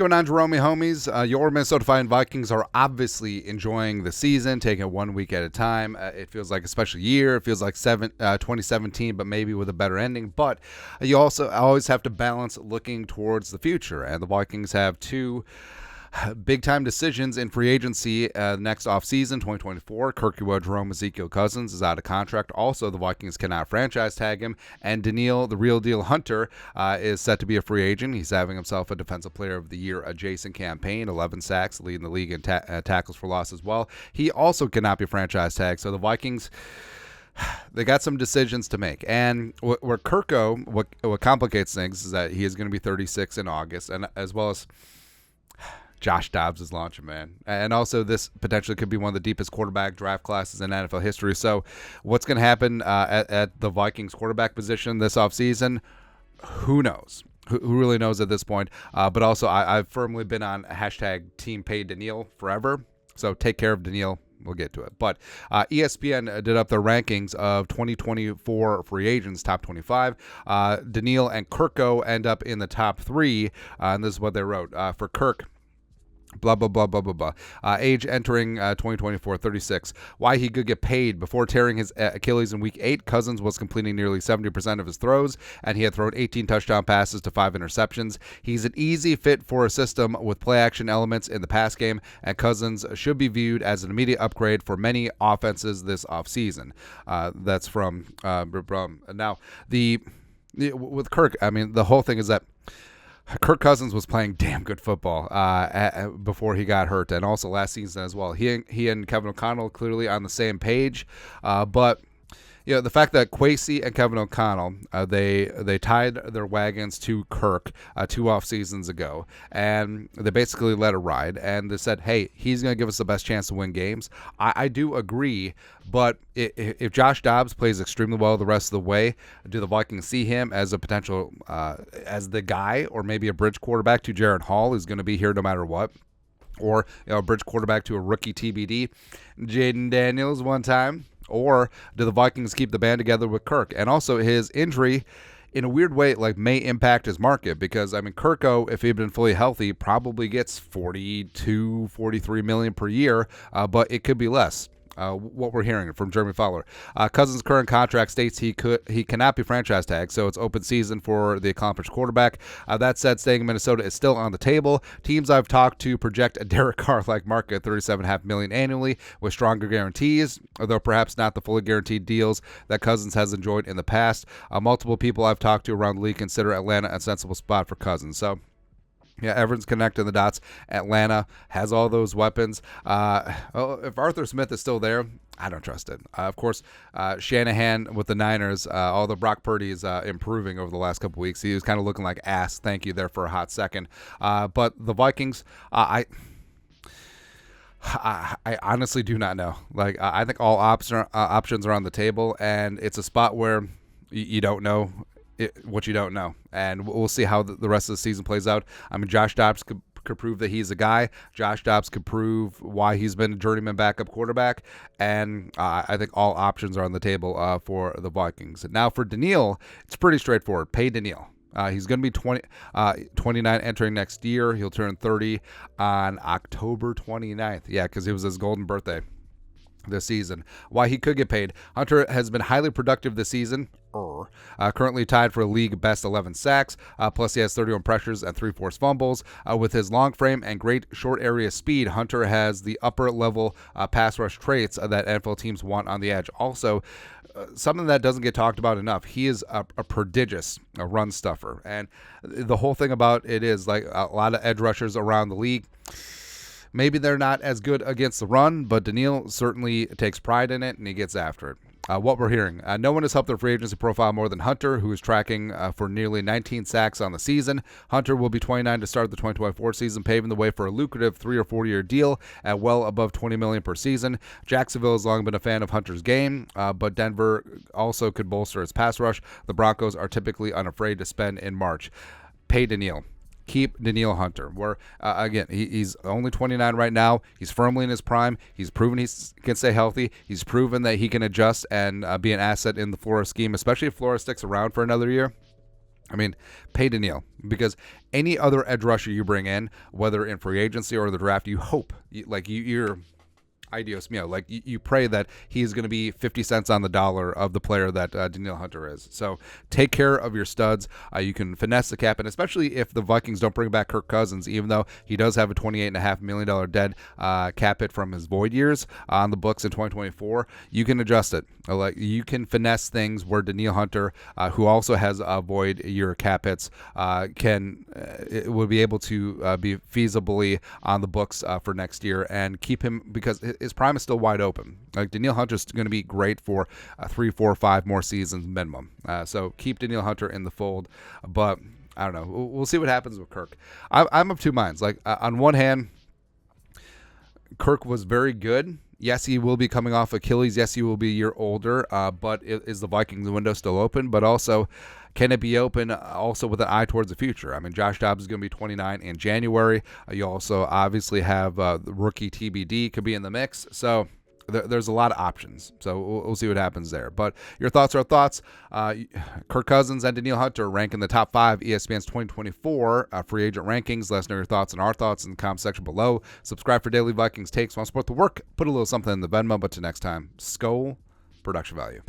going on, Jerome homies? Your Minnesota Vikings are obviously enjoying the season, taking it 1 week at a time. It feels like a special year. It feels like 2017, but maybe with a better ending. But you also always have to balance looking towards the future. And the Vikings have two big-time decisions in free agency next offseason, 2024. JEROME Ezekiel Cousins is out of contract. Also, the Vikings cannot franchise tag him. And Danielle, the real deal Hunter, is set to be a free agent. He's having himself a Defensive Player of the Year adjacent campaign, 11 sacks, leading the league in tackles for loss as well. He also cannot be franchise tagged. So the Vikings, they got some decisions to make. And what complicates things is that he is going to be 36 in August, and as well as Josh Dobbs is launching, man. And also, this potentially could be one of the deepest quarterback draft classes in NFL history. So what's going to happen at the Vikings quarterback position this offseason? Who knows? Who really knows at this point? But also, I've firmly been on hashtag Team Pay Danielle forever. So take care of Danielle. We'll get to it. But ESPN did up their rankings of 2024 free agents, top 25. Danielle and Kirko end up in the top 3. And this is what they wrote. For Kirk, blah, blah, blah, blah, blah, blah. Age entering 2024, 36. Why he could get paid. Before tearing his Achilles in week 8, Cousins was completing nearly 70% of his throws, and he had thrown 18 touchdown passes to 5 interceptions. He's an easy fit for a system with play-action elements in the pass game, and Cousins should be viewed as an immediate upgrade for many offenses this offseason. That's from now, with Kirk, I mean, the whole thing is that Kirk Cousins was playing damn good football before he got hurt, and also last season as well. He and Kevin O'Connell clearly on the same page, but you know, the fact that Kwesi and Kevin O'Connell they tied their wagons to Kirk 2 off seasons ago, and they basically let it ride, and they said, hey, he's going to give us the best chance to win games. I do agree, but if Josh Dobbs plays extremely well the rest of the way, do the Vikings see him as a potential as the guy, or maybe a bridge quarterback to Jared Hall, who's going to be here no matter what? Or a bridge quarterback to a rookie TBD, Jaden Daniels one time? Or do the Vikings keep the band together with Kirk? And also, his injury, in a weird way, may impact his market, because, I mean, Kirko, if he'd been fully healthy, probably gets $42, $43 million per year, but it could be less. What we're hearing from Jeremy Fowler. Cousins' current contract states he cannot be franchise tagged, so it's open season for the accomplished quarterback. That said, staying in Minnesota is still on the table. Teams I've talked to project a Derek Carr-like market at $37.5 million annually with stronger guarantees, although perhaps not the fully guaranteed deals that Cousins has enjoyed in the past. Multiple people I've talked to around the league consider Atlanta a sensible spot for Cousins. So, yeah, everyone's connecting the dots. Atlanta has all those weapons. If Arthur Smith is still there, I don't trust it. Of course, Shanahan with the Niners, although Brock Purdy is improving over the last couple weeks. He was kind of looking like ass. Thank you there for a hot second. But the Vikings, I honestly do not know. I think all options are on the table, and it's a spot where you don't know what you don't know, and we'll see how the rest of the season plays out. I mean, Josh Dobbs could prove that he's a guy. Josh Dobbs could prove why he's been a journeyman backup quarterback, and I think all options are on the table for the Vikings. Now for Danielle, it's pretty straightforward. Pay Danielle. He's going to be 29 entering next year. He'll turn 30 on October 29th. Yeah, because it was his golden birthday this season. Why he could get paid. Hunter has been highly productive this season. Currently tied for a league best 11 sacks, plus he has 31 pressures and 3 forced fumbles. With his long frame and great short area speed, Hunter has the upper level pass rush traits that NFL teams want on the edge. Also, something that doesn't get talked about enough, he is a prodigious run stuffer. And the whole thing about it is, like, a lot of edge rushers around the league, maybe they're not as good against the run, but Danielle certainly takes pride in it, and he gets after it. What we're hearing, no one has helped their free agency profile more than Hunter, who is tracking for nearly 19 sacks on the season. Hunter will be 29 to start the 2024 season, paving the way for a lucrative 3 or 4 year deal at well above $20 million per season. Jacksonville has long been a fan of Hunter's game, but Denver also could bolster its pass rush. The Broncos are typically unafraid to spend in March. Pay Danielle. Keep Danielle Hunter. Where again, he's only 29 right now. He's firmly in his prime. He's proven he can stay healthy. He's proven that he can adjust and be an asset in the Flores scheme, especially if Flores sticks around for another year. I mean, pay Danielle, because any other edge rusher you bring in, whether in free agency or the draft, you hope, you're ideos mio. Like you pray that he's going to be 50 cents on the dollar of the player that Danielle Hunter is. So take care of your studs. You can finesse the cap, and especially if the Vikings don't bring back Kirk Cousins, even though he does have a $28.5 million dead cap hit from his void years on the books in 2024, you can adjust it. Like you can finesse things where Danielle Hunter, who also has a void year cap hits, will be able to be feasibly on the books for next year and keep him, because his prime is still wide open. Like Danielle Hunter is going to be great for 3, 4, 5 more seasons minimum. So keep Danielle Hunter in the fold. But I don't know. We'll see what happens with Kirk. I'm of two minds. Like on one hand, Kirk was very good. Yes, he will be coming off Achilles. Yes, he will be a year older. But is the Vikings window still open? But also, can it be open also with an eye towards the future? I mean, Josh Dobbs is going to be 29 in January. You also obviously have the rookie TBD could be in the mix. So there's a lot of options. So we'll see what happens there. But your thoughts are thoughts. Kirk Cousins and Danielle Hunter rank in the top 5 ESPN's 2024 free agent rankings. Let us know your thoughts and our thoughts in the comment section below. Subscribe for daily Vikings takes. Want to support the work? Put a little something in the Venmo. But till next time, Skol, production value.